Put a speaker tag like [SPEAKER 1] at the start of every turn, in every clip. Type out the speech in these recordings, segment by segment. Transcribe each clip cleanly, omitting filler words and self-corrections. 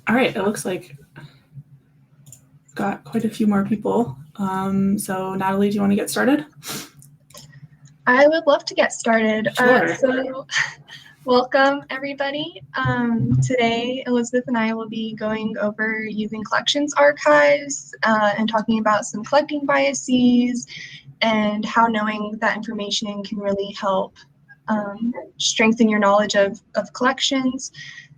[SPEAKER 1] All right, it looks like got quite a few more people. So Natalie, do you want to get started?
[SPEAKER 2] I would love to get started.
[SPEAKER 1] Sure.
[SPEAKER 2] Welcome everybody. Today, Elizabeth and I will be going over using collections archives and talking about some collecting biases and how knowing that information can really help strengthen your knowledge of collections.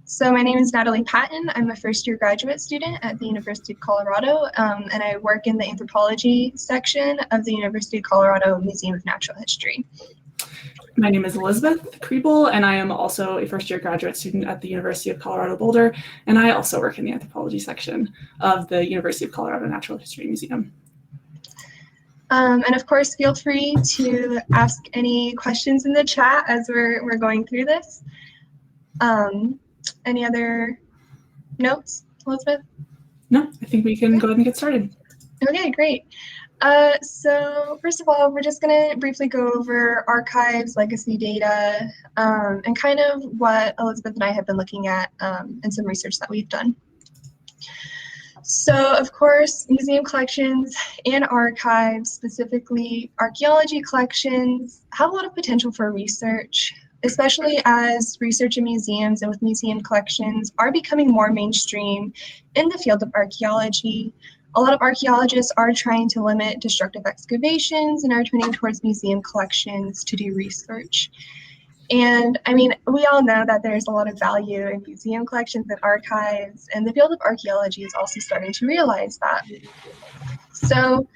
[SPEAKER 2] So my name is Natalie Patton. I'm a first-year graduate student at the University of Colorado, and I work in the anthropology section of the University of Colorado Museum of Natural History.
[SPEAKER 1] My name is Elizabeth Kriebel, and I am also a first-year graduate student at the University of Colorado Boulder, and I also work in the anthropology section of the University of Colorado Natural History Museum.
[SPEAKER 2] And of course, feel free to ask any questions in the chat as we're going through this. Any other notes, Elizabeth?
[SPEAKER 1] No, I think we can go ahead and get started.
[SPEAKER 2] Okay, great. So first of all, we're just going to briefly go over archives, legacy data, and kind of what Elizabeth and I have been looking at and some research that we've done. So, of course, museum collections and archives, specifically archaeology collections, have a lot of potential for research, especially as research in museums and with museum collections are becoming more mainstream in the field of archaeology. A lot of archaeologists are trying to limit destructive excavations and are turning towards museum collections to do research. And I mean, we all know that there's a lot of value in museum collections and archives, and the field of archaeology is also starting to realize that. So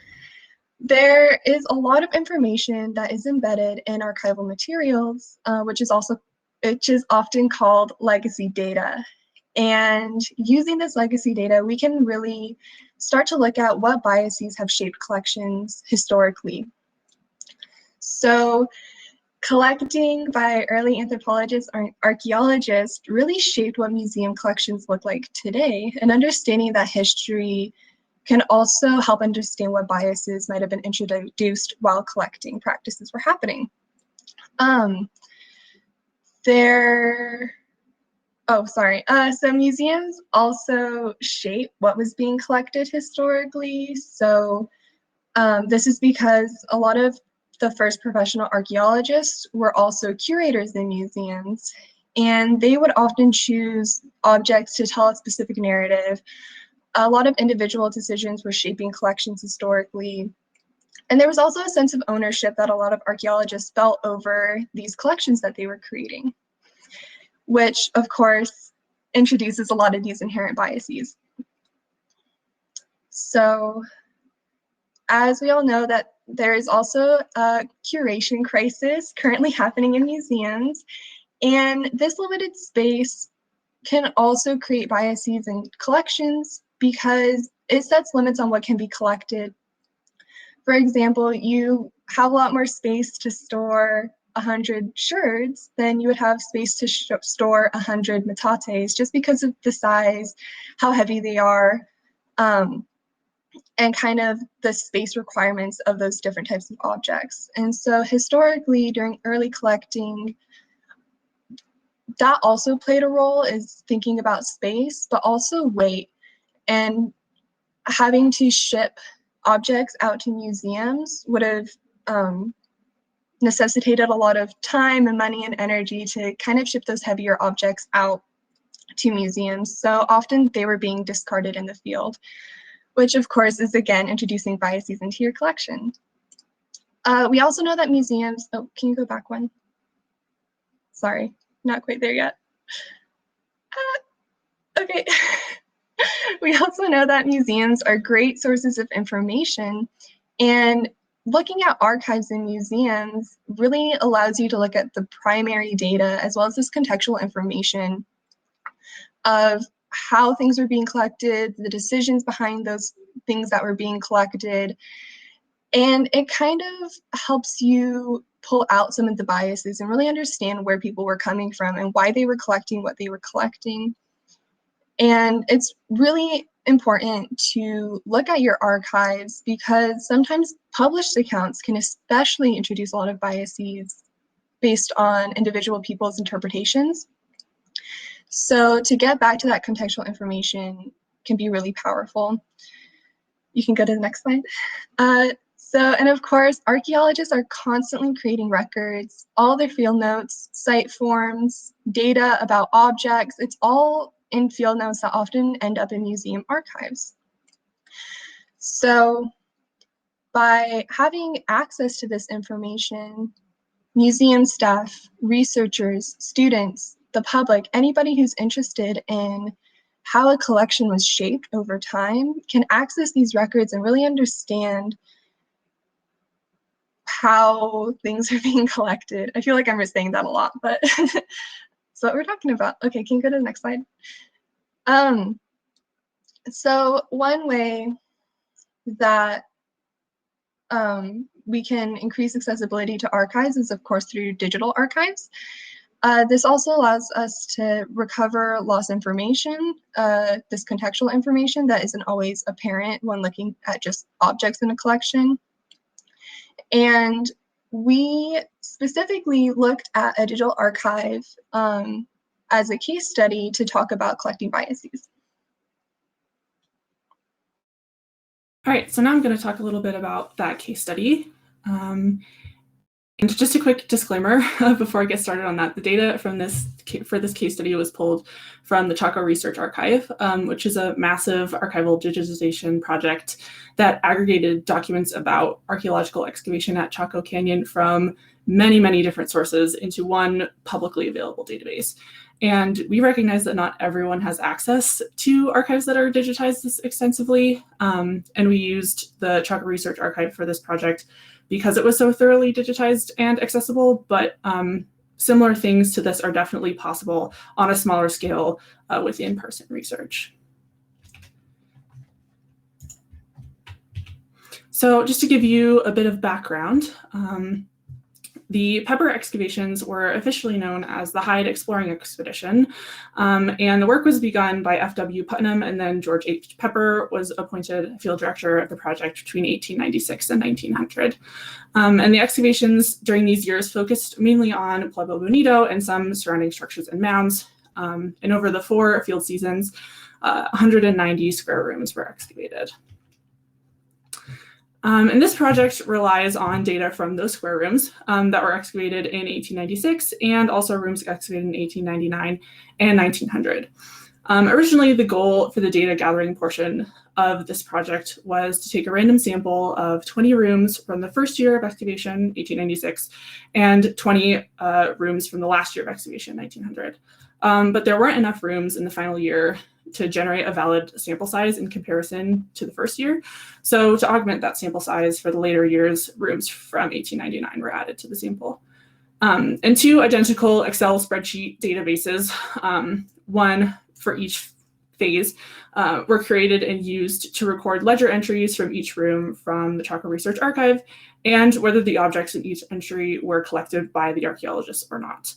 [SPEAKER 2] there is a lot of information that is embedded in archival materials, which is often called legacy data. And using this legacy data, we can really start to look at what biases have shaped collections historically. So collecting by early anthropologists or archaeologists really shaped what museum collections look like today, and understanding that history can also help understand what biases might have been introduced while collecting practices were happening. So museums also shape what was being collected historically. So this is because a lot of the first professional archaeologists were also curators in museums, and they would often choose objects to tell a specific narrative. A lot of individual decisions were shaping collections historically. And there was also a sense of ownership that a lot of archaeologists felt over these collections that they were creating, which of course introduces a lot of these inherent biases. So as we all know, that there is also a curation crisis currently happening in museums, and this limited space can also create biases in collections because it sets limits on what can be collected. For example, you have a lot more space to store 100 sherds than you would have space to store 100 metates, just because of the size, how heavy they are, and kind of the space requirements of those different types of objects. And so historically, during early collecting, that also played a role, is thinking about space, but also weight, and having to ship objects out to museums would have necessitated a lot of time and money and energy to kind of ship those heavier objects out to museums. So often they were being discarded in the field, which of course is again introducing biases into your collection. We also know that museums, oh, can you go back one? Sorry, not quite there yet. Okay. We also know that museums are great sources of information, and looking at archives in museums really allows you to look at the primary data as well as this contextual information of how things were being collected, the decisions behind those things that were being collected, and it kind of helps you pull out some of the biases and really understand where people were coming from and why they were collecting what they were collecting. And it's really important to look at your archives because sometimes published accounts can especially introduce a lot of biases based on individual people's interpretations. So to get back to that contextual information can be really powerful. You can go to the next slide. And of course, archaeologists are constantly creating records, all their field notes, site forms, data about objects. It's all in field notes that often end up in museum archives. So by having access to this information, museum staff, researchers, students, the public, anybody who's interested in how a collection was shaped over time can access these records and really understand how things are being collected. I feel like I'm saying that a lot, but that's what we're talking about. Okay, can you go to the next slide? So one way that we can increase accessibility to archives is, of course, through digital archives. This also allows us to recover lost information, this contextual information that isn't always apparent when looking at just objects in a collection. And we specifically looked at a digital archive as a case study to talk about collecting biases.
[SPEAKER 1] All right, so now I'm going to talk a little bit about that case study. And just a quick disclaimer before I get started on that, the data from for this case study was pulled from the Chaco Research Archive, which is a massive archival digitization project that aggregated documents about archaeological excavation at Chaco Canyon from many, many different sources into one publicly available database. And we recognize that not everyone has access to archives that are digitized this extensively. And we used the Chaco Research Archive for this project because it was so thoroughly digitized and accessible, but similar things to this are definitely possible on a smaller scale with in-person research. So just to give you a bit of background, the Pepper excavations were officially known as the Hyde Exploring Expedition, and the work was begun by F.W. Putnam, and then George H. Pepper was appointed field director of the project between 1896 and 1900. And the excavations during these years focused mainly on Pueblo Bonito and some surrounding structures and mounds. And over the 4 field seasons, 190 square rooms were excavated. And this project relies on data from those square rooms that were excavated in 1896 and also rooms excavated in 1899 and 1900. Originally, the goal for the data gathering portion of this project was to take a random sample of 20 rooms from the first year of excavation, 1896, and 20 rooms from the last year of excavation, 1900. But there weren't enough rooms in the final year to generate a valid sample size in comparison to the first year. So to augment that sample size for the later years, rooms from 1899 were added to the sample. And 2 identical Excel spreadsheet databases, one for each phase, were created and used to record ledger entries from each room from the Chaco Research Archive and whether the objects in each entry were collected by the archaeologists or not.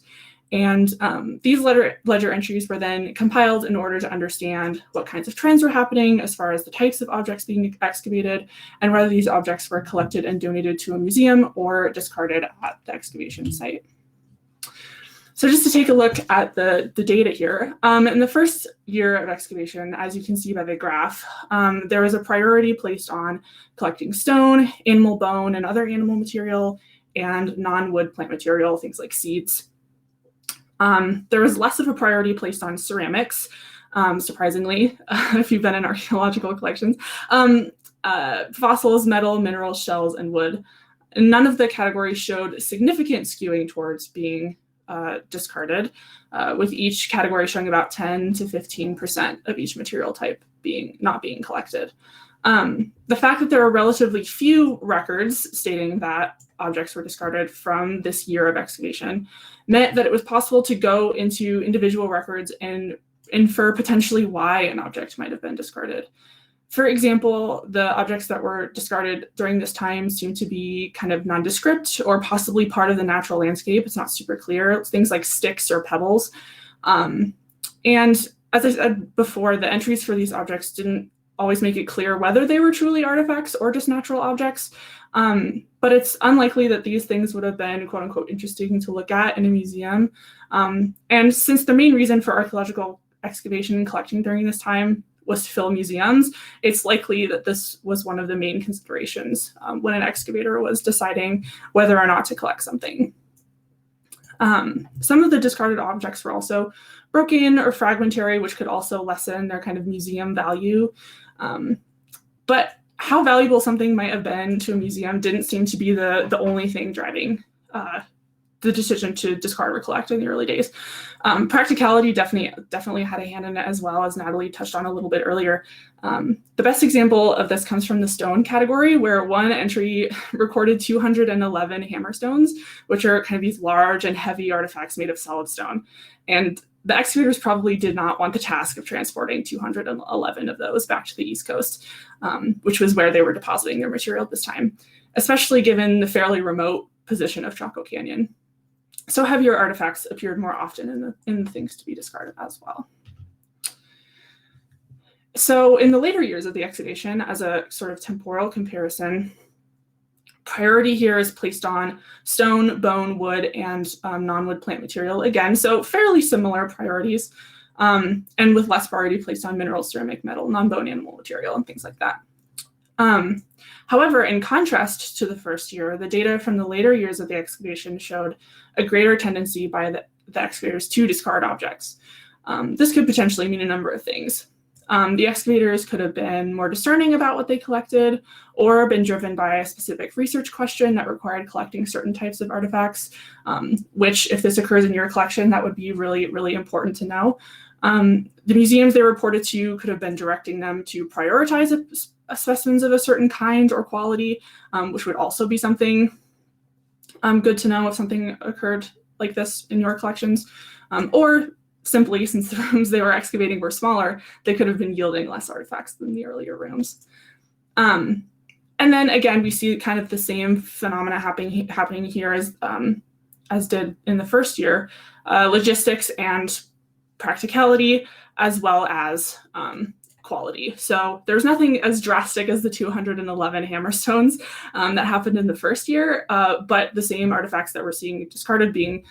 [SPEAKER 1] And these ledger entries were then compiled in order to understand what kinds of trends were happening as far as the types of objects being excavated and whether these objects were collected and donated to a museum or discarded at the excavation site. So just to take a look at the data here, in the first year of excavation, as you can see by the graph, there was a priority placed on collecting stone, animal bone, and other animal material, and non-wood plant material, things like seeds. There was less of a priority placed on ceramics, surprisingly, if you've been in archaeological collections, fossils, metal, minerals, shells, and wood. And none of the categories showed significant skewing towards being discarded, with each category showing about 10 to 15% of each material type not being collected. The fact that there are relatively few records stating that objects were discarded from this year of excavation meant that it was possible to go into individual records and infer potentially why an object might have been discarded. For example, the objects that were discarded during this time seem to be kind of nondescript or possibly part of the natural landscape. It's not super clear. It's things like sticks or pebbles. And as I said before, the entries for these objects didn't always make it clear whether they were truly artifacts or just natural objects. But it's unlikely that these things would have been quote unquote interesting to look at in a museum. And since the main reason for archaeological excavation and collecting during this time was to fill museums, it's likely that this was one of the main considerations when an excavator was deciding whether or not to collect something. Some of the discarded objects were also broken or fragmentary, which could also lessen their kind of museum value. But how valuable something might have been to a museum didn't seem to be the only thing driving the decision to discard or collect in the early days. Practicality definitely had a hand in it, as well, as Natalie touched on a little bit earlier. The best example of this comes from the stone category, where one entry recorded 211 hammerstones, which are kind of these large and heavy artifacts made of solid stone. And the excavators probably did not want the task of transporting 211 of those back to the East Coast, which was where they were depositing their material at this time, especially given the fairly remote position of Chaco Canyon. So heavier artifacts appeared more often in the things to be discarded as well. So in the later years of the excavation, as a sort of temporal comparison, priority here is placed on stone, bone, wood, and non-wood plant material again. So fairly similar priorities, and with less priority placed on mineral, ceramic, metal, non-bone animal material, and things like that. However, in contrast to the first year, the data from the later years of the excavation showed a greater tendency by the excavators to discard objects. This could potentially mean a number of things. The excavators could have been more discerning about what they collected, or been driven by a specific research question that required collecting certain types of artifacts, which, if this occurs in your collection, that would be really, really important to know. The museums they reported to could have been directing them to prioritize specimens of a certain kind or quality, which would also be something good to know if something occurred like this in your collections. Or simply, since the rooms they were excavating were smaller, they could have been yielding less artifacts than the earlier rooms. And then again, we see kind of the same phenomena happening here as did in the first year, logistics and practicality, as well as quality. So there's nothing as drastic as the 211 hammerstones that happened in the first year, but the same artifacts that we're seeing discarded being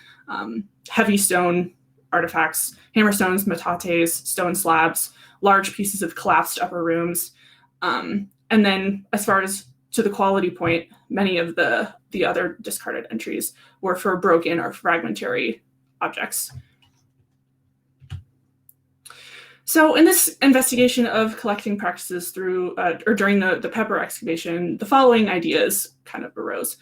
[SPEAKER 1] heavy stone artifacts, hammerstones, metates, stone slabs, large pieces of collapsed upper rooms. And then as far as to the quality point, many of the other discarded entries were for broken or fragmentary objects. So in this investigation of collecting practices through or during the Pepper excavation, the following ideas kind of arose.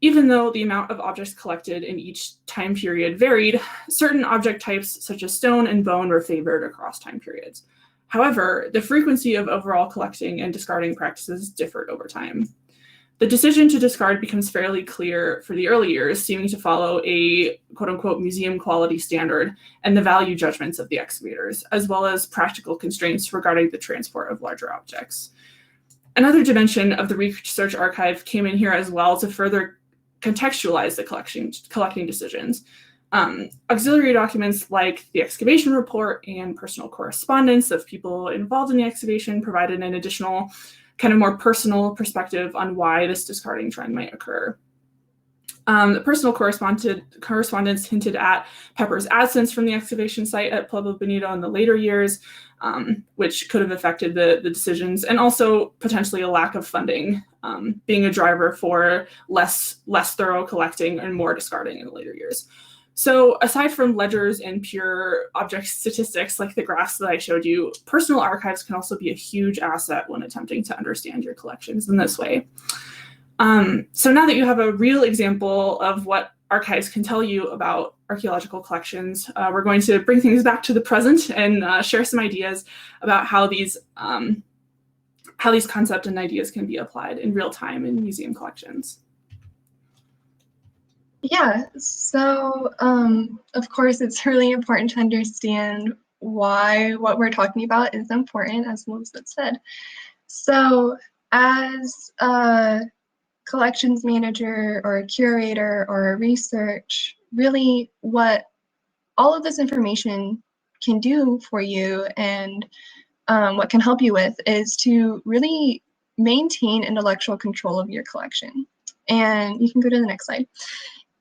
[SPEAKER 1] Even though the amount of objects collected in each time period varied, certain object types such as stone and bone were favored across time periods. However, the frequency of overall collecting and discarding practices differed over time. The decision to discard becomes fairly clear for the early years, seeming to follow a quote-unquote museum quality standard and the value judgments of the excavators, as well as practical constraints regarding the transport of larger objects. Another dimension of the research archive came in here as well to further contextualize the collecting decisions. Auxiliary documents like the excavation report and personal correspondence of people involved in the excavation provided an additional kind of more personal perspective on why this discarding trend might occur. The personal correspondence hinted at Pepper's absence from the excavation site at Pueblo Bonito in the later years, which could have affected the decisions, and also potentially a lack of funding being a driver for less thorough collecting and more discarding in the later years. So aside from ledgers and pure object statistics like the graphs that I showed you, personal archives can also be a huge asset when attempting to understand your collections in this way. So now that you have a real example of what archives can tell you about archaeological collections, we're going to bring things back to the present and share some ideas about how these concepts and ideas can be applied in real time in museum collections.
[SPEAKER 2] Yeah, so of course it's really important to understand why what we're talking about is important, as Elizabeth said. So as a collections manager or a curator or a research, really what all of this information can do for you and what can help you with is to really maintain intellectual control of your collection. And you can go to the next slide.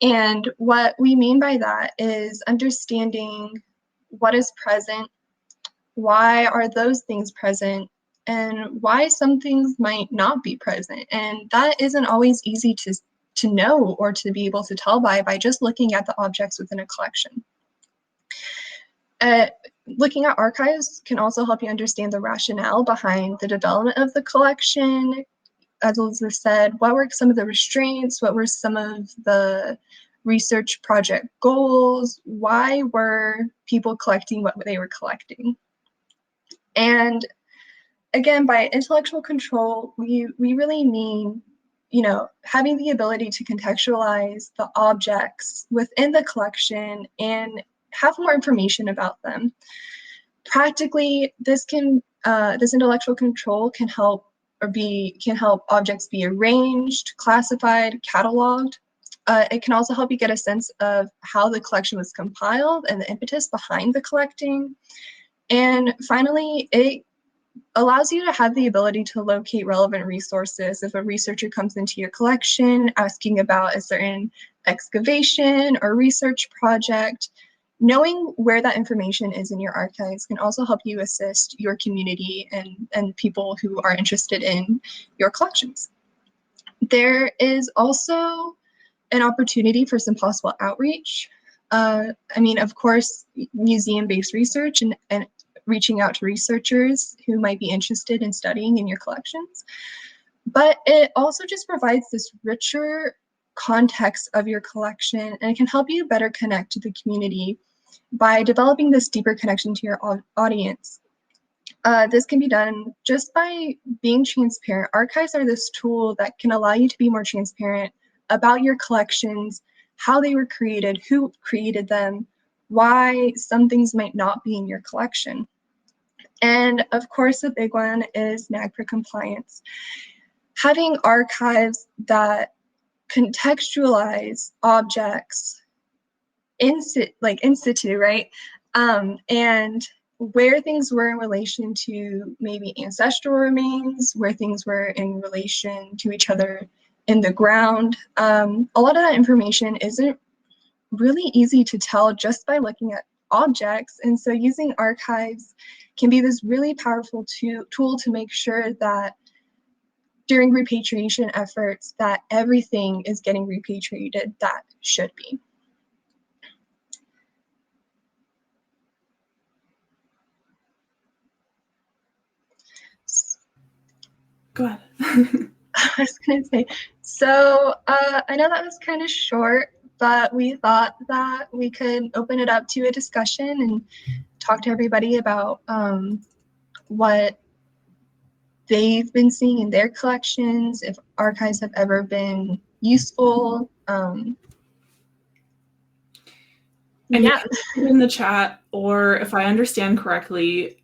[SPEAKER 2] And what we mean by that is understanding what is present, why are those things present, and why some things might not be present. And that isn't always easy to know or to be able to tell by just looking at the objects within a collection. Looking at archives can also help you understand the rationale behind the development of the collection. As Elizabeth said, what were some of the restraints? What were some of the research project goals? Why were people collecting what they were collecting? And again, by intellectual control, we really mean, having the ability to contextualize the objects within the collection and have more information about them. Practically, this intellectual control can help objects be arranged, classified, cataloged. It can also help you get a sense of how the collection was compiled and the impetus behind the collecting. And finally, it allows you to have the ability to locate relevant resources. If a researcher comes into your collection asking about a certain excavation or research project, knowing where that information is in your archives can also help you assist your community and people who are interested in your collections. There is also an opportunity for some possible outreach. Of course, museum-based research and reaching out to researchers who might be interested in studying in your collections. But it also just provides this richer context of your collection, and it can help you better connect to the community by developing this deeper connection to your audience. This can be done just by being transparent. Archives are this tool that can allow you to be more transparent about your collections, how they were created, who created them, why some things might not be in your collection. And of course, the big one is NAGPRA compliance. Having archives that contextualize objects in situ, right? And where things were in relation to maybe ancestral remains, where things were in relation to each other in the ground. A lot of that information isn't really easy to tell just by looking at objects. And so using archives can be this really powerful tool to make sure that during repatriation efforts that everything is getting repatriated that should be.
[SPEAKER 1] Go ahead.
[SPEAKER 2] I was going to say, so I know that was kind of short, but we thought that we could open it up to a discussion and talk to everybody about what they've been seeing in their collections, if archives have ever been useful.
[SPEAKER 1] And yeah, in the chat, or if I understand correctly,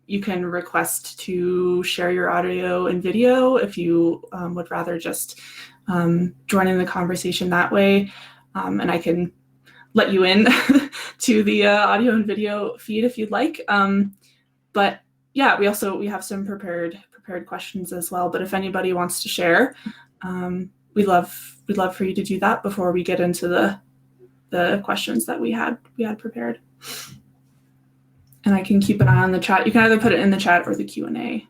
[SPEAKER 1] you can request to share your audio and video if you would rather just join in the conversation that way. And I can let you in to the audio and video feed if you'd like. But yeah, we have some prepared questions as well. But if anybody wants to share, we'd love for you to do that before we get into the questions that we had prepared. And I can keep an eye on the chat. You can either put it in the chat or the Q&A.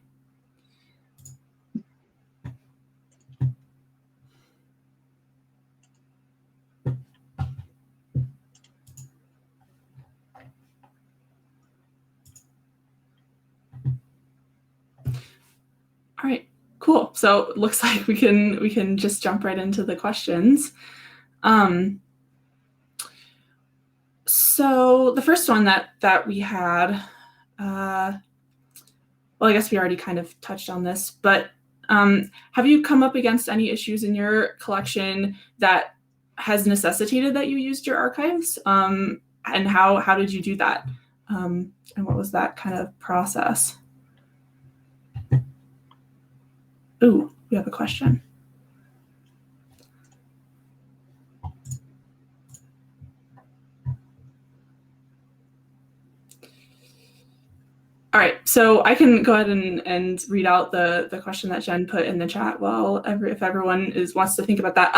[SPEAKER 1] All right, cool. So it looks like we can just jump right into the questions. So the first one that we had, well, I guess we already kind of touched on this, but have you come up against any issues in your collection that has necessitated that you used your archives? And how did you do that? And what was that kind of process? Ooh, we have a question. All right, so I can go ahead and read out the question that Jen put in the chat. If everyone wants to think about that.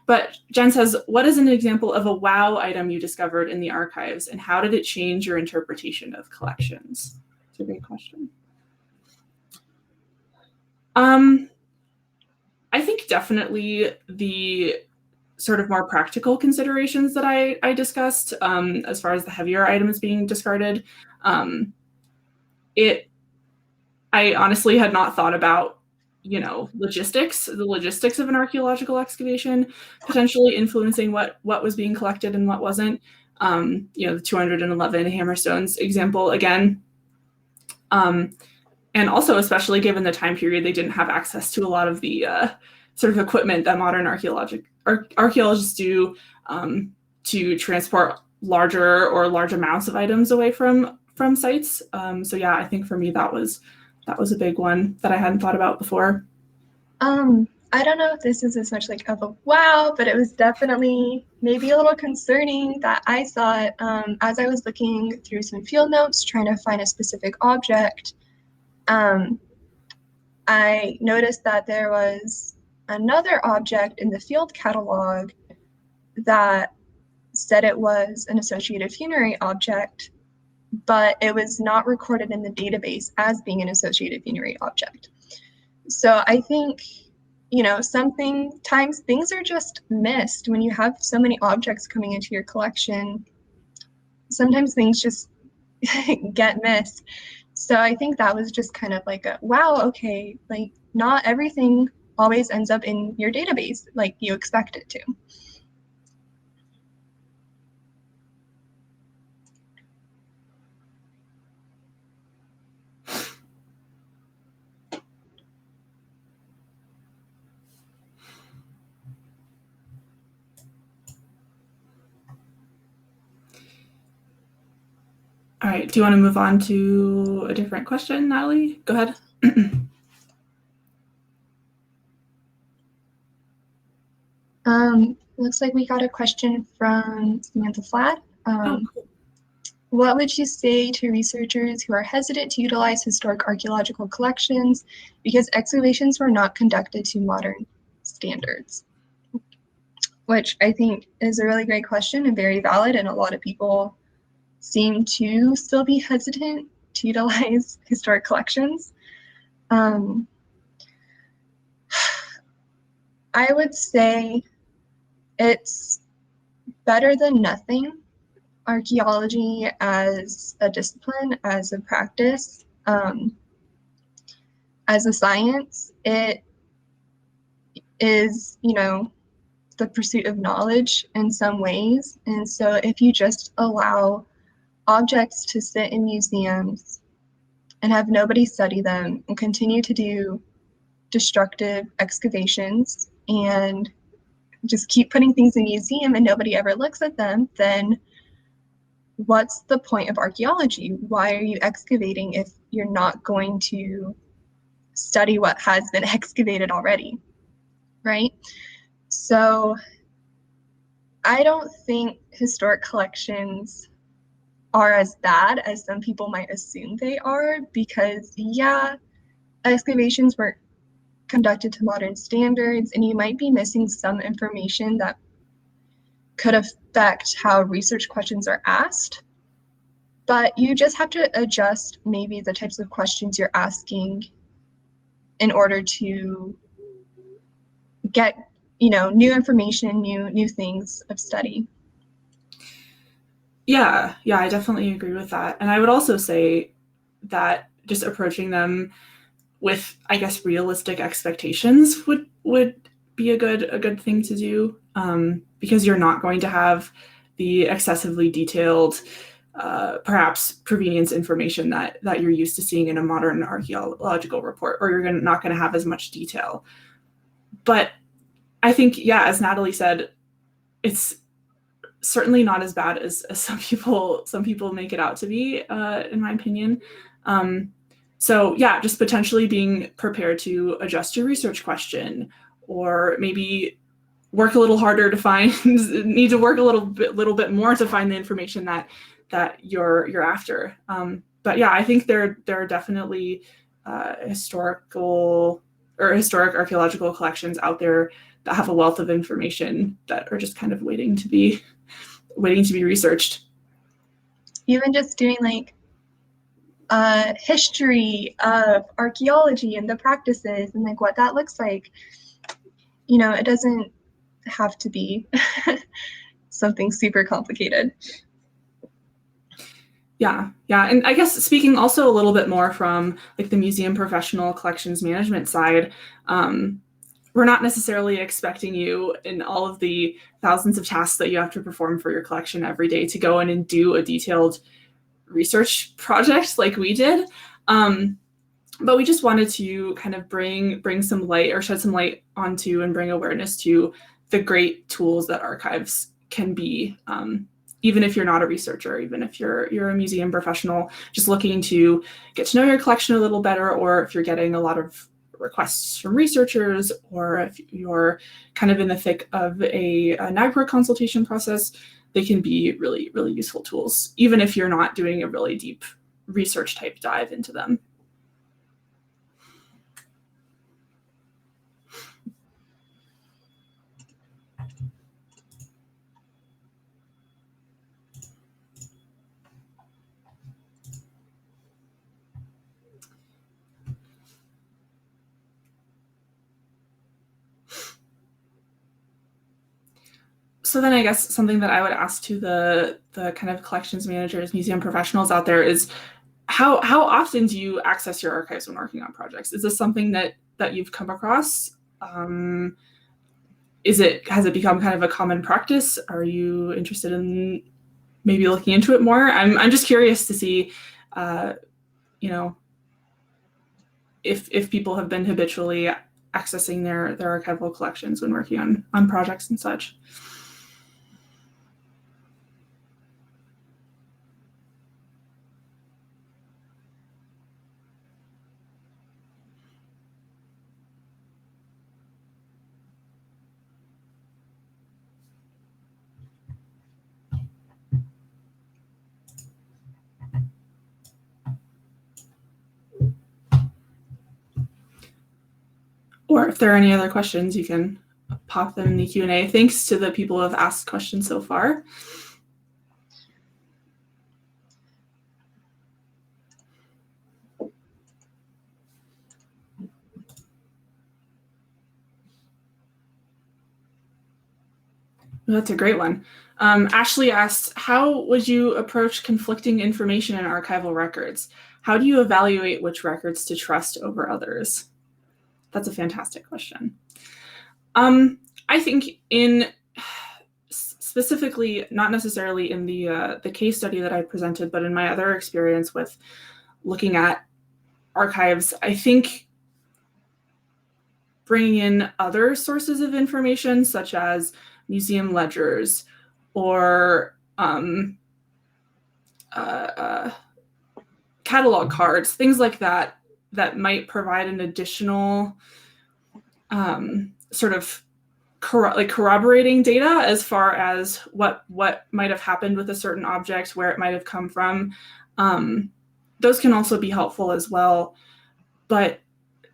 [SPEAKER 1] But Jen says, what is an example of a wow item you discovered in the archives, and how did it change your interpretation of collections? It's a great question. I think definitely the sort of more practical considerations that I discussed, as far as the heavier items being discarded. I honestly had not thought about, the logistics of an archaeological excavation potentially influencing what was being collected and what wasn't. The 211 hammerstones example again. And also, especially given the time period, they didn't have access to a lot of the sort of equipment that modern archaeologists do to transport large amounts of items away from sites. So yeah, I think for me that was a big one that I hadn't thought about before.
[SPEAKER 2] I don't know if this is as much like of a wow, but it was definitely maybe a little concerning that I saw it as I was looking through some field notes trying to find a specific object. I noticed that there was another object in the field catalog that said it was an associated funerary object, but it was not recorded in the database as being an associated funerary object. So I think, sometimes things are just missed when you have so many objects coming into your collection. Sometimes things just get missed. So I think that was just kind of like a, wow, okay, like not everything always ends up in your database like you expect it to.
[SPEAKER 1] All right, do you want to move on to a different question, Natalie? Go ahead.
[SPEAKER 2] Looks like we got a question from Samantha Flatt.
[SPEAKER 1] Cool.
[SPEAKER 2] What would you say to researchers who are hesitant to utilize historic archaeological collections because excavations were not conducted to modern standards? Which I think is a really great question and very valid, and a lot of people seem to still be hesitant to utilize historic collections. I would say it's better than nothing. Archaeology as a discipline, as a practice, as a science, it is, the pursuit of knowledge in some ways. And so if you just allow objects to sit in museums and have nobody study them and continue to do destructive excavations and just keep putting things in a museum and nobody ever looks at them, then what's the point of archaeology? Why are you excavating if you're not going to study what has been excavated already, right? So I don't think historic collections are as bad as some people might assume they are, because yeah, excavations were conducted to modern standards and you might be missing some information that could affect how research questions are asked, but you just have to adjust maybe the types of questions you're asking in order to get, new information, new things of study.
[SPEAKER 1] Yeah, I definitely agree with that. And I would also say that just approaching them with, I guess, realistic expectations would be a good thing to do, because you're not going to have the excessively detailed, perhaps provenience information that you're used to seeing in a modern archaeological report, or you're not going to have as much detail. But I think, yeah, as Natalie said, it's certainly not as bad as some people make it out to be, in my opinion. So yeah, just potentially being prepared to adjust your research question, or maybe work a little harder to need to work a little bit more to find the information that you're after. But yeah, I think there are definitely historic archaeological collections out there that have a wealth of information that are just kind of waiting to be researched.
[SPEAKER 2] Even just doing like history of archaeology and the practices and like what that looks like. It doesn't have to be something super complicated.
[SPEAKER 1] Yeah. And I guess speaking also a little bit more from like the museum professional collections management side, we're not necessarily expecting you in all of the thousands of tasks that you have to perform for your collection every day to go in and do a detailed research project like we did. But we just wanted to kind of bring some light or shed some light onto and bring awareness to the great tools that archives can be, even if you're not a researcher, even if you're a museum professional, just looking to get to know your collection a little better, or if you're getting a lot of requests from researchers, or if you're kind of in the thick of a NAGPRA consultation process, they can be really, really useful tools, even if you're not doing a really deep research type dive into them. So then I guess something that I would ask to the kind of collections managers, museum professionals out there is how often do you access your archives when working on projects? Is this something that you've come across? Has it become kind of a common practice? Are you interested in maybe looking into it more? I'm just curious to see, if people have been habitually accessing their archival collections when working on projects and such. Or if there are any other questions, you can pop them in the Q&A. Thanks to the people who have asked questions so far. That's a great one. Ashley asked, how would you approach conflicting information in archival records? How do you evaluate which records to trust over others? That's a fantastic question. I think specifically, not necessarily in the case study that I presented, but in my other experience with looking at archives, I think bringing in other sources of information, such as museum ledgers or catalog cards, things like that, that might provide an additional sort of corroborating data as far as what might have happened with a certain object, where it might have come from. Those can also be helpful as well. But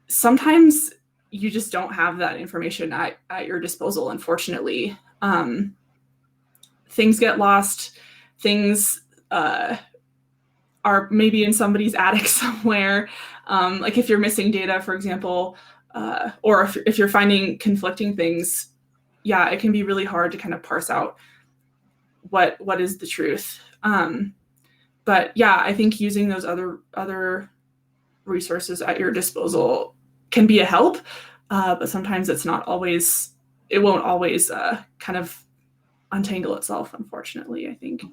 [SPEAKER 1] sometimes you just don't have that information at your disposal, unfortunately. Things get lost. Things are maybe in somebody's attic somewhere. Like if you're missing data, for example, or if you're finding conflicting things, yeah, it can be really hard to kind of parse out what is the truth. But yeah, I think using those other resources at your disposal can be a help, but sometimes it won't always kind of untangle itself, unfortunately, I think.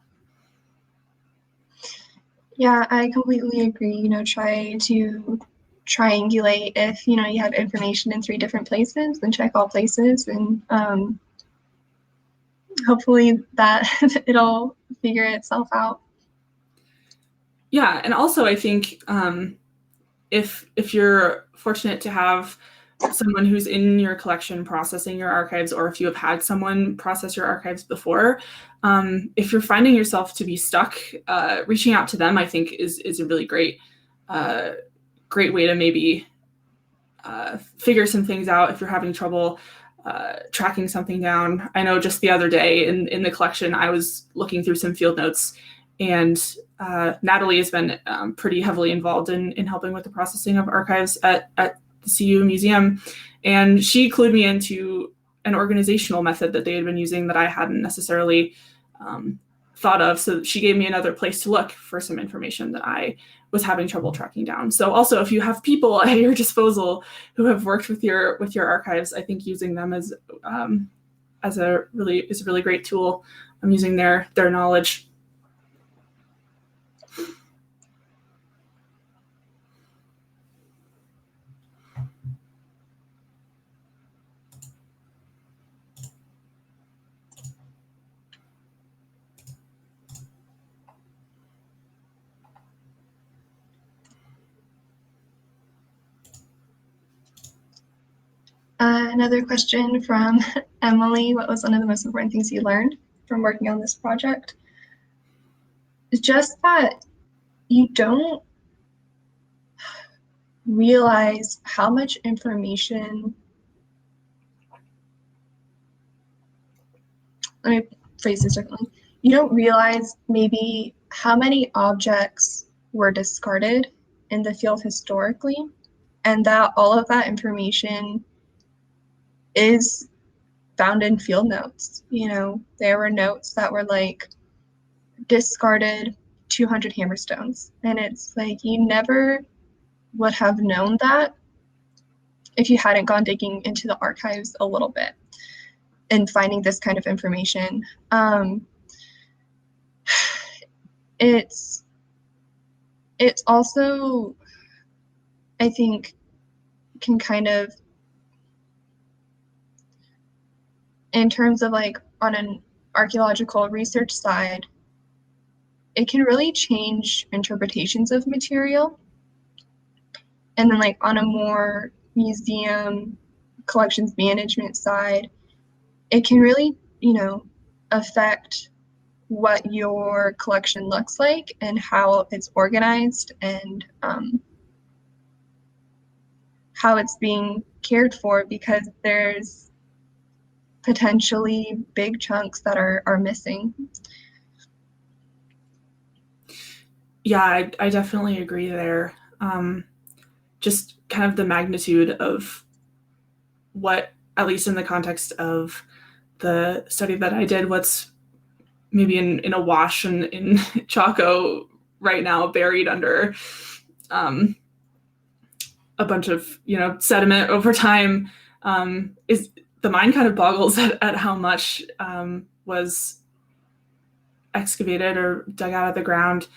[SPEAKER 2] Yeah, I completely agree. Try to triangulate. If you have information in 3 different places, then check all places, and hopefully that it'll figure itself out.
[SPEAKER 1] Yeah, and also I think if you're fortunate to have someone who's in your collection processing your archives, or if you have had someone process your archives before, if you're finding yourself to be stuck, reaching out to them, I think, is a really great way to maybe figure some things out if you're having trouble tracking something down. I know just the other day in the collection, I was looking through some field notes, and Natalie has been pretty heavily involved in helping with the processing of archives at the CU Museum. And she clued me into an organizational method that they had been using that I hadn't necessarily thought of. So she gave me another place to look for some information that I was having trouble tracking down. So also, if you have people at your disposal who have worked with your archives, I think using them is a really great tool. I'm using their knowledge.
[SPEAKER 2] Another question from Emily. What was one of the most important things you learned from working on this project? It's just that you don't realize how much information. Let me phrase this differently. You don't realize maybe how many objects were discarded in the field historically, and that all of that information is found in field notes. There were notes that were like discarded 200 hammerstones, and it's like you never would have known that if you hadn't gone digging into the archives a little bit and finding this kind of information. It's also, I think, can kind of, in terms of like on an archaeological research side, it can really change interpretations of material. And then like on a more museum collections management side, it can really, affect what your collection looks like and how it's organized and how it's being cared for, because there's potentially big chunks that are missing.
[SPEAKER 1] Yeah, I definitely agree there. Just kind of the magnitude of what, at least in the context of the study that I did, what's maybe in a wash in Chaco right now, buried under a bunch of sediment over time, is the mind kind of boggles at how much was excavated or dug out of the ground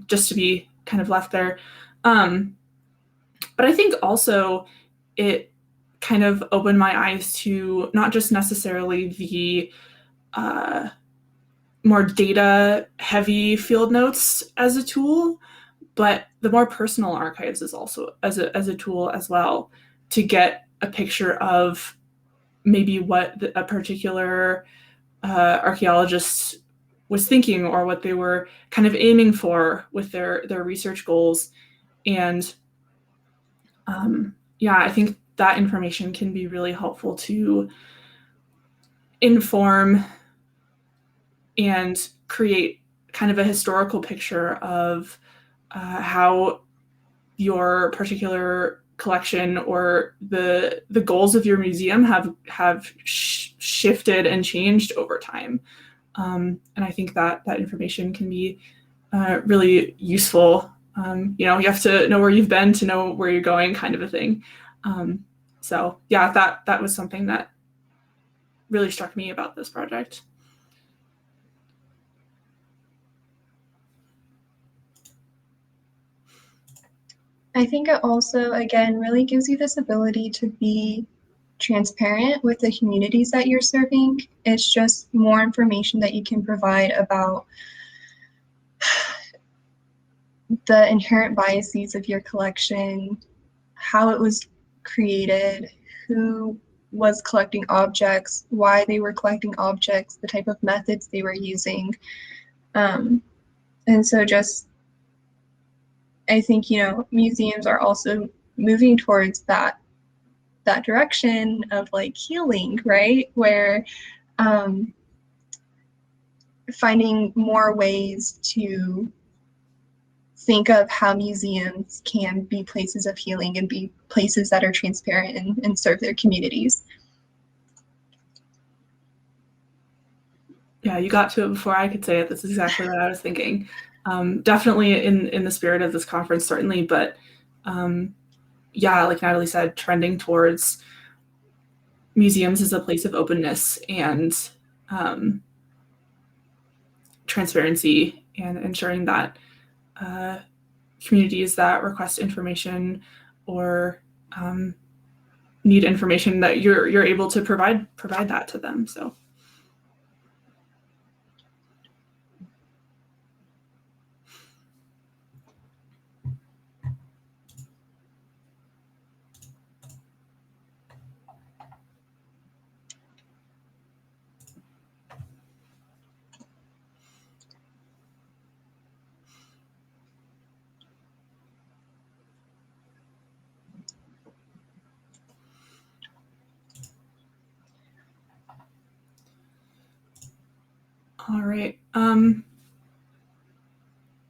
[SPEAKER 1] just to be kind of left there. But I think also it kind of opened my eyes to not just necessarily the more data-heavy field notes as a tool, but the more personal archives is also as a tool as well, to get a picture of maybe what a particular archaeologist was thinking, or what they were kind of aiming for with their research goals. And I think that information can be really helpful to inform and create kind of a historical picture of how your particular collection or the goals of your museum have shifted and changed over time. And I think that information can be really useful. You have to know where you've been to know where you're going, kind of a thing. So yeah, that was something that really struck me about this project.
[SPEAKER 2] I think it also, again, really gives you this ability to be transparent with the communities that you're serving. It's just more information that you can provide about the inherent biases of your collection, how it was created, who was collecting objects, why they were collecting objects, the type of methods they were using. And so just, I think, museums are also moving towards that direction of like healing, right? Where finding more ways to think of how museums can be places of healing and be places that are transparent and serve their communities.
[SPEAKER 1] Yeah, you got to it before I could say it. That's exactly what I was thinking. Definitely in the spirit of this conference, certainly, but yeah, like Natalie said, trending towards museums as a place of openness and transparency, and ensuring that communities that request information or need information, that you're able to provide that to them. So. All right.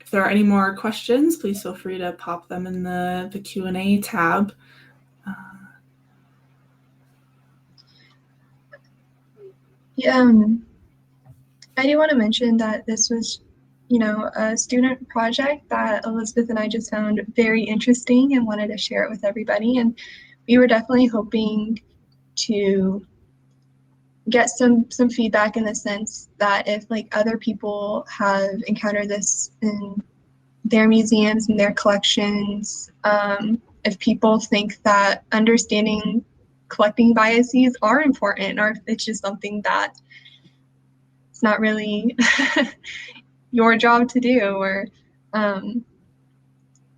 [SPEAKER 1] If there are any more questions, please feel free to pop them in the Q&A tab.
[SPEAKER 2] I do want to mention that this was, a student project that Elizabeth and I just found very interesting and wanted to share it with everybody. And we were definitely hoping to get some feedback in the sense that if like other people have encountered this in their museums and their collections, if people think that understanding collecting biases are important, or if it's just something that it's not really your job to do, or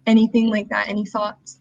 [SPEAKER 2] anything like that. Any thoughts?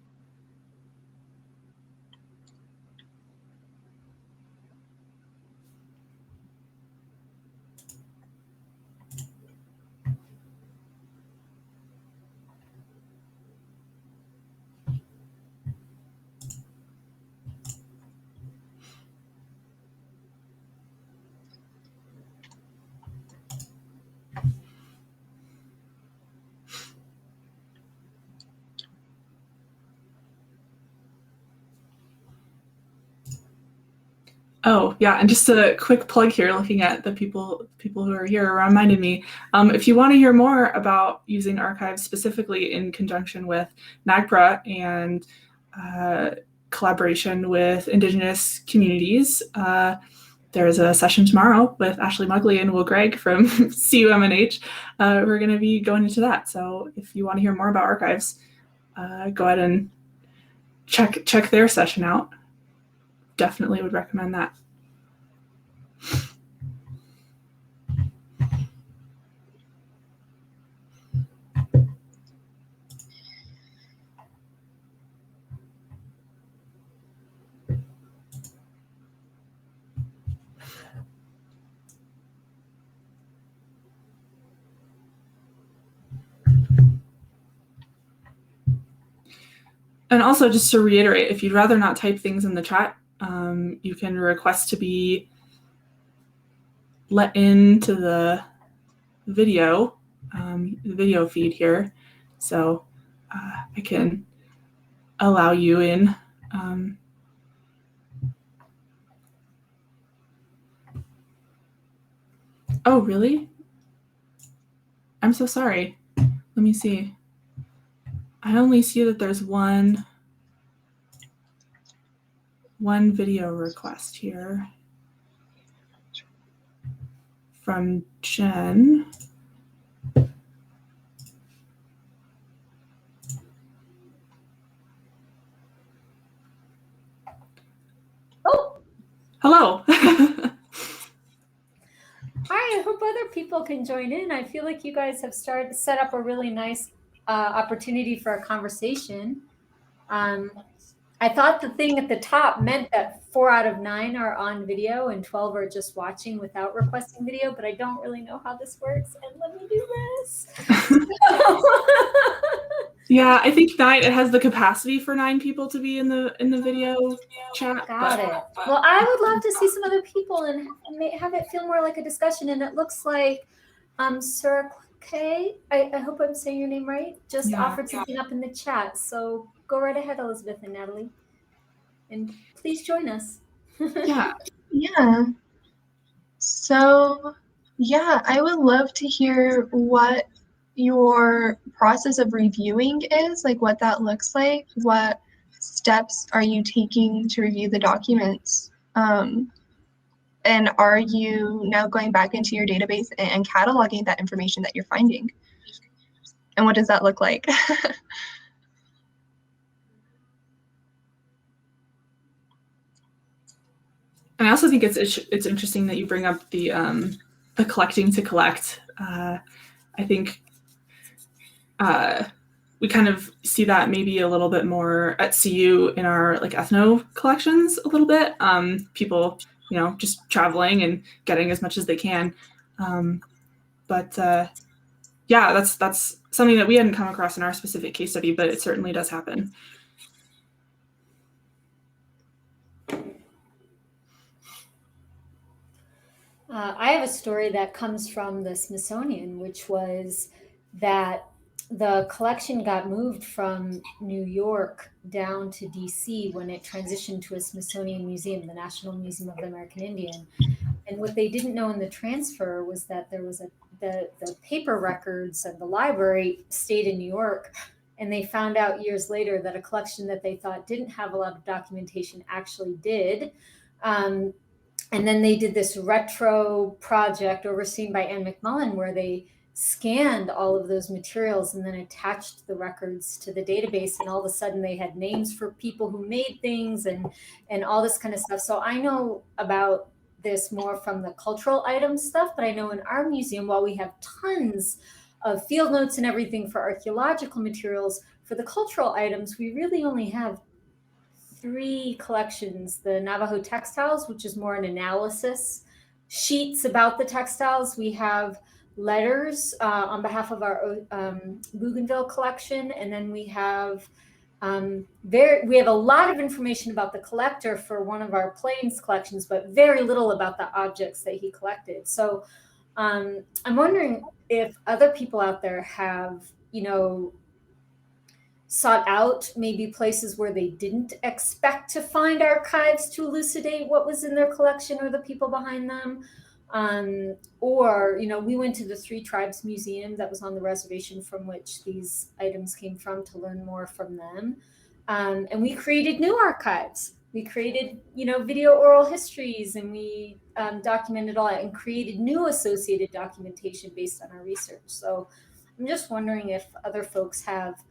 [SPEAKER 1] Oh, yeah, and just a quick plug here, looking at the people who are here, reminded me, if you want to hear more about using archives specifically in conjunction with NAGPRA and collaboration with Indigenous communities, there's a session tomorrow with Ashley Mugley and Will Gregg from CUMNH. We're going to be going into that. So if you want to hear more about archives, go ahead and check their session out. Definitely would recommend that. And also, just to reiterate, if you'd rather not type things in the chat, you can request to be let into the video feed here. So I can allow you in. Oh, really? I'm so sorry. Let me see. I only see that there's one video request here from Jen.
[SPEAKER 3] Oh,
[SPEAKER 1] hello.
[SPEAKER 3] Hi, I hope other people can join in. I feel like you guys have set up a really nice opportunity for a conversation. I thought the thing at the top meant that 4 out of 9 are on video and 12 are just watching without requesting video, but I don't really know how this works. And let me do this.
[SPEAKER 1] Yeah, I think it has the capacity for 9 people to be in the video chat.
[SPEAKER 3] Got it. Well, I would love to see some other people and have it feel more like a discussion. And it looks like Sir K, I hope I'm saying your name right, just offered something up in the chat. So go right ahead, Elizabeth and Natalie. And please join us.
[SPEAKER 1] Yeah.
[SPEAKER 2] Yeah. So, yeah, I would love to hear what your process of reviewing is, like what that looks like. What steps are you taking to review the documents? And are you now going back into your database and cataloging that information that you're finding? And what does that look like?
[SPEAKER 1] And I also think it's interesting that you bring up the collecting to collect. I think we kind of see that maybe a little bit more at CU in our like ethno collections a little bit. People, just traveling and getting as much as they can. But yeah, that's something that we hadn't come across in our specific case study, but it certainly does happen.
[SPEAKER 3] I have a story that comes from the Smithsonian, which was that the collection got moved from New York down to DC when it transitioned to a Smithsonian museum, the National Museum of the American Indian. And what they didn't know in the transfer was that there was the paper records and the library stayed in New York. And they found out years later that a collection that they thought didn't have a lot of documentation actually did. And then they did this retro project overseen by Anne McMullen where they scanned all of those materials and then attached the records to the database. And all of a sudden they had names for people who made things and all this kind of stuff. So I know about this more from the cultural items stuff, but I know in our museum, while we have tons of field notes and everything for archaeological materials, for the cultural items, we really only have 3 collections: the Navajo textiles, which is more an analysis, sheets about the textiles. We have letters on behalf of our Bougainville collection, and then we have a lot of information about the collector for one of our Plains collections, but very little about the objects that he collected. So I'm wondering if other people out there have, sought out maybe places where they didn't expect to find archives to elucidate what was in their collection or the people behind them. Or, we went to the 3 Tribes Museum that was on the reservation from which these items came from to learn more from them. And we created new archives. We created, video oral histories, and we documented all that and created new associated documentation based on our research. So I'm just wondering if other folks have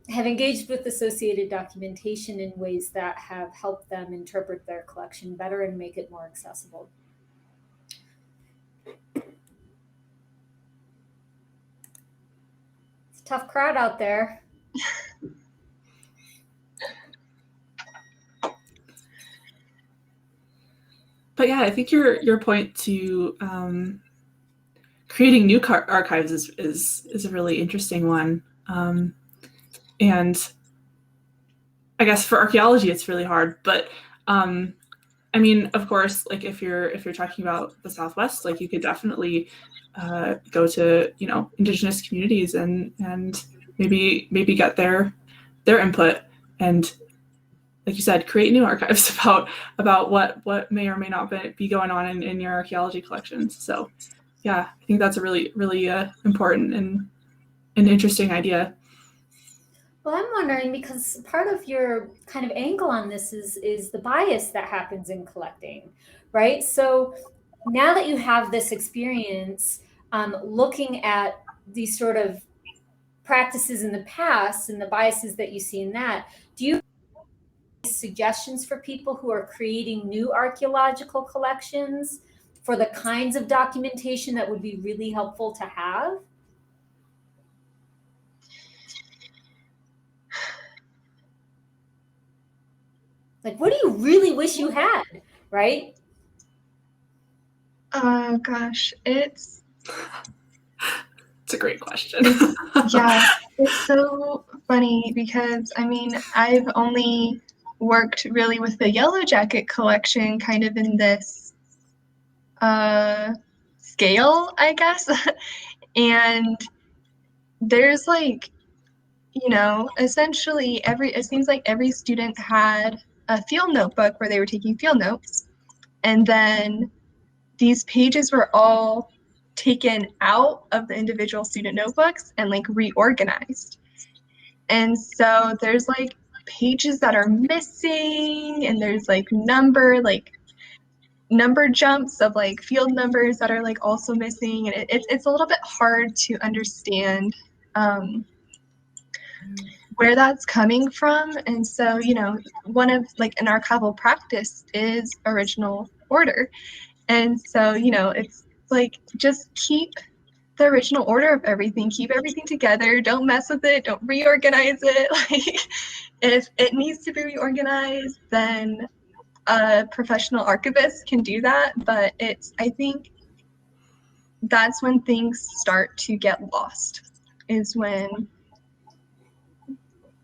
[SPEAKER 3] engaged with associated documentation in ways that have helped them interpret their collection better and make it more accessible. It's a tough crowd out there.
[SPEAKER 1] But yeah, I think your point to creating new archives is a really interesting one. And I guess for archaeology, it's really hard. But I mean, of course, like if you're talking about the Southwest, like you could definitely go to indigenous communities and maybe get their input and, like you said, create new archives about what may or may not be going on in your archaeology collections. So yeah, I think that's a really important and an interesting idea.
[SPEAKER 3] Well, I'm wondering, because part of your kind of angle on this is the bias that happens in collecting, right? So now that you have this experience looking at these sort of practices in the past and the biases that you see in that, do you have suggestions for people who are creating new archaeological collections for the kinds of documentation that would be really helpful to have? Like, what do you really wish you had, right?
[SPEAKER 2] Oh gosh, it's
[SPEAKER 1] a great question.
[SPEAKER 2] yeah, it's so funny because I mean, I've only worked really with the Yellow Jacket collection kind of in this scale, I guess. And there's like, you know, essentially it seems like every student had a field notebook where they were taking field notes. And then these pages were all taken out of the individual student notebooks and like reorganized. And so there's like pages that are missing, and there's like number jumps of like field numbers that are like also missing, and it's a little bit hard to understand where that's coming from. And so, you know, one of like an archival practice is original order. And so, you know, it's like just keep the original order of everything, keep everything together, don't mess with it, don't reorganize it. Like if it needs to be reorganized, then a professional archivist can do that. But I think that's when things start to get lost, is when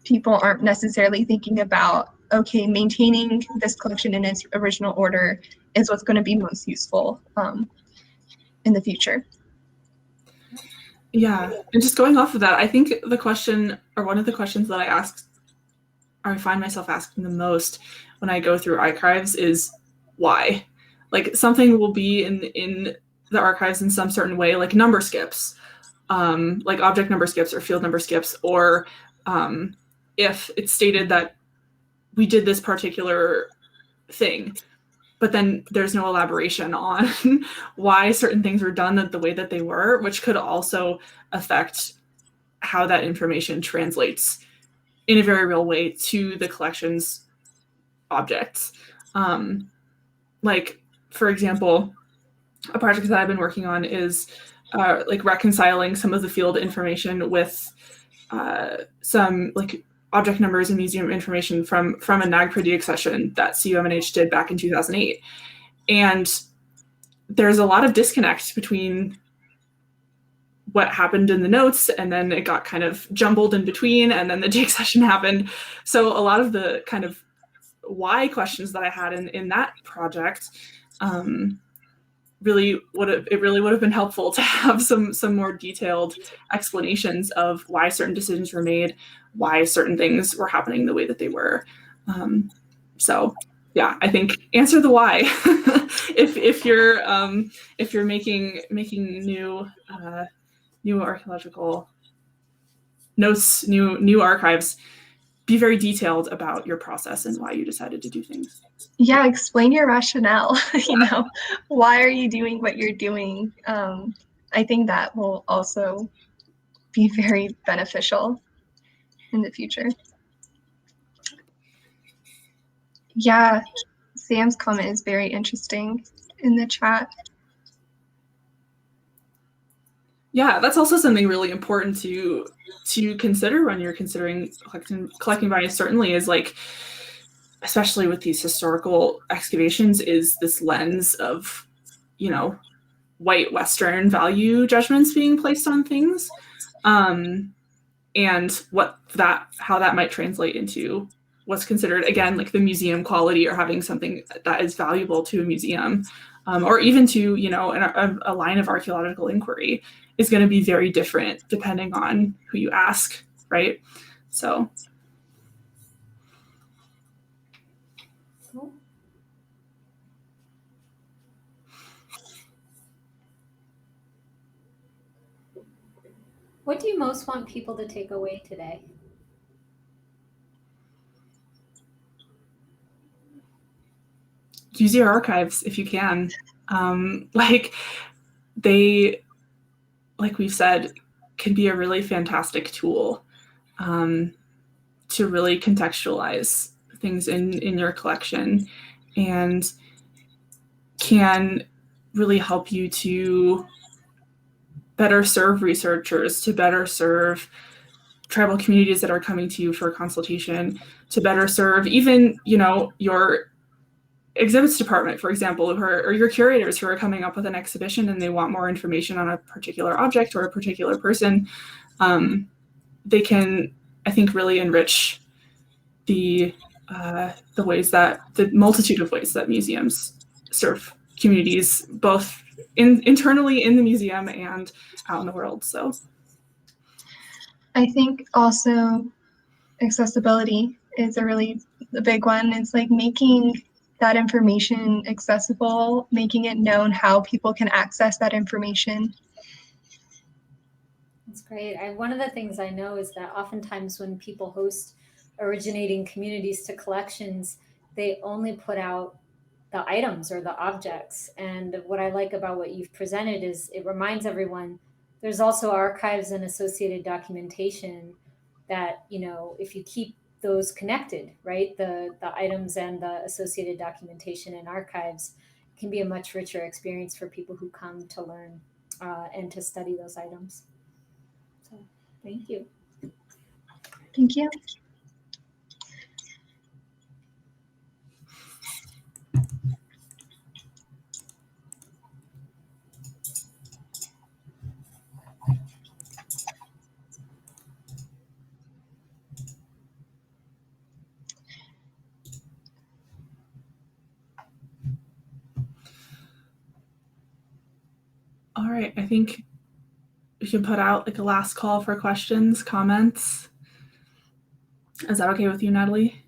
[SPEAKER 2] people aren't necessarily thinking about, okay, maintaining this collection in its original order is what's going to be most useful in the future.
[SPEAKER 1] Yeah, and just going off of that, I think the question, or one of the questions that I find myself asking the most when I go through archives is why? Like something will be in the archives in some certain way, like number skips, like object number skips or field number skips, or if it's stated that we did this particular thing, but then there's no elaboration on why certain things were done the way that they were, which could also affect how that information translates in a very real way to the collection's objects. Like, for example, a project that I've been working on is like reconciling some of the field information with some like object numbers and museum information from a NAGPRA accession that CUMNH did back in 2008. And there's a lot of disconnect between what happened in the notes, and then it got kind of jumbled in between, and then the deaccession happened. So a lot of the kind of why questions that I had in that project really would have been helpful to have some more detailed explanations of why certain decisions were made, why certain things were happening the way that they were. So yeah, I think answer the why. if you're making new archaeological notes, new archives, be very detailed about your process and why you decided to do things.
[SPEAKER 2] Yeah, explain your rationale. You know, why are you doing what you're doing? I think that will also be very beneficial in the future. Yeah, Sam's comment is very interesting in the chat.
[SPEAKER 1] Yeah, that's also something really important to consider when you're considering collecting values. Certainly, is like, especially with these historical excavations, is this lens of, you know, white Western value judgments being placed on things, and how that might translate into what's considered, again, like the museum quality, or having something that is valuable to a museum, or even to, you know, a line of archaeological inquiry, is going to be very different depending on who you ask, right? So.
[SPEAKER 3] Cool. What do you most want people to take away today?
[SPEAKER 1] Use your archives if you can. Like we've said, can be a really fantastic tool to really contextualize things in your collection, and can really help you to better serve researchers, to better serve tribal communities that are coming to you for a consultation to better serve even, your exhibits department, for example, or your curators who are coming up with an exhibition and they want more information on a particular object or a particular person. They can, I think, really enrich the multitude of ways that museums serve communities, both internally in the museum and out in the world. So
[SPEAKER 2] I think also accessibility is a big one. It's like making that information accessible, making it known how people can access that information.
[SPEAKER 3] That's great. One of the things I know is that oftentimes when people host originating communities to collections, they only put out the items or the objects. And what I like about what you've presented is it reminds everyone there's also archives and associated documentation that, if you keep those connected, right, the items and the associated documentation and archives can be a much richer experience for people who come to learn and to study those items. So thank you.
[SPEAKER 2] Thank you.
[SPEAKER 1] all right, I think we can put out like a last call for questions, comments. Is that okay with you, Natalie?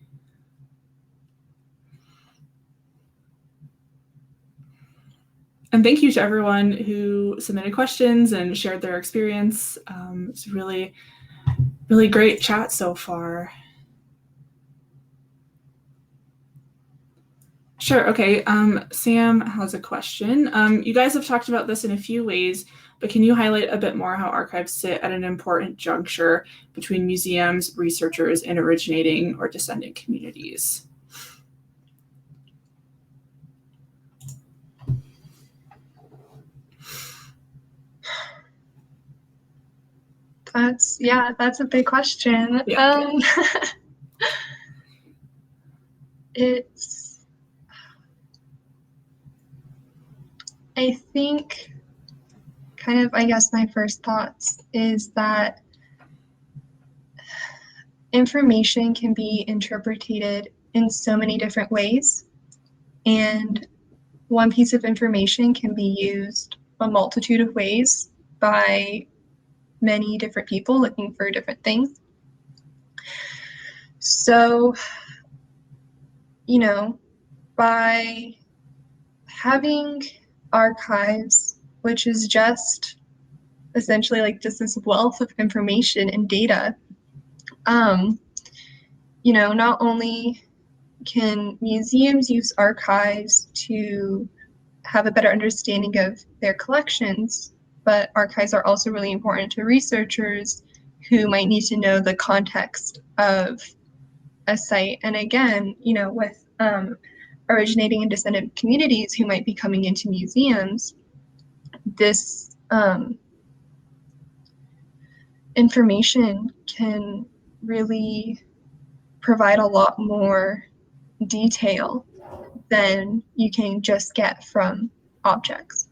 [SPEAKER 1] And thank you to everyone who submitted questions and shared their experience. It's really, really great chat so far. Sure, okay. Sam has a question. You guys have talked about this in a few ways, but can you highlight a bit more how archives sit at an important juncture between museums, researchers, and originating or descendant communities?
[SPEAKER 2] That's a big question.
[SPEAKER 1] Yeah.
[SPEAKER 2] I think I guess my first thoughts is that information can be interpreted in so many different ways, and one piece of information can be used a multitude of ways by many different people looking for different things. So, by having archives, which is just essentially like just this wealth of information and data, not only can museums use archives to have a better understanding of their collections, but archives are also really important to researchers who might need to know the context of a site. And again, with originating and descendant communities who might be coming into museums, this information can really provide a lot more detail than you can just get from objects.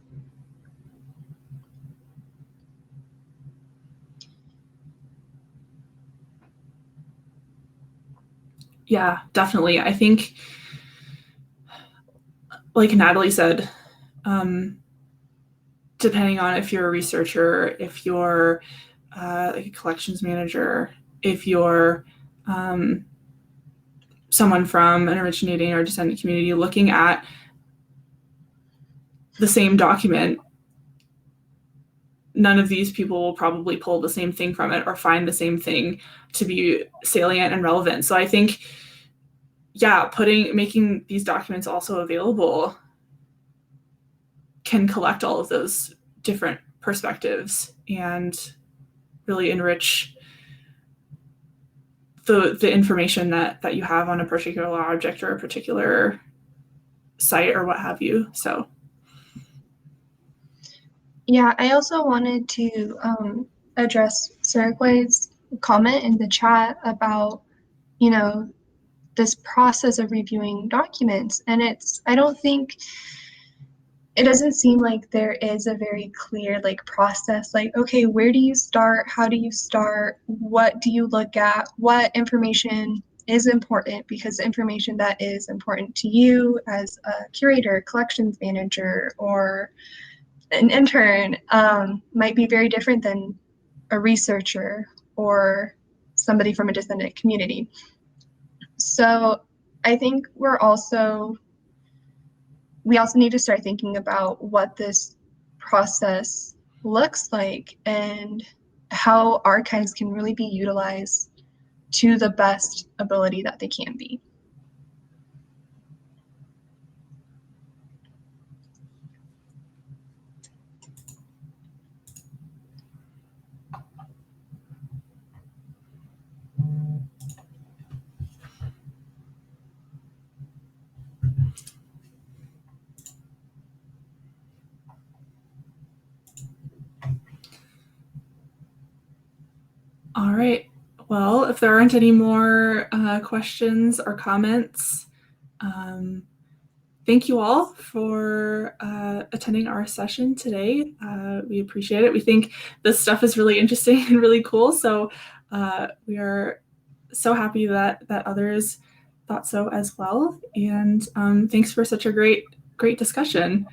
[SPEAKER 1] Yeah, definitely. I think, like Natalie said, depending on if you're a researcher, if you're like a collections manager, if you're someone from an originating or descendant community looking at the same document, none of these people will probably pull the same thing from it or find the same thing to be salient and relevant. So I think, making these documents also available can collect all of those different perspectives and really enrich the information that you have on a particular object or a particular site or what have you. So
[SPEAKER 2] yeah, I also wanted to address Cirque's comment in the chat about, you know, this process of reviewing documents. And I don't think, it doesn't seem like there is a very clear like process, like, okay, where do you start? How do you start? What do you look at? What information is important? Because information that is important to you as a curator, collections manager, or an intern might be very different than a researcher or somebody from a descendant community. So I think we also need to start thinking about what this process looks like and how archives can really be utilized to the best ability that they can be.
[SPEAKER 1] All right. Well, if there aren't any more questions or comments, thank you all for attending our session today. We appreciate it. We think this stuff is really interesting and really cool. So we are so happy that others thought so as well. And thanks for such a great discussion.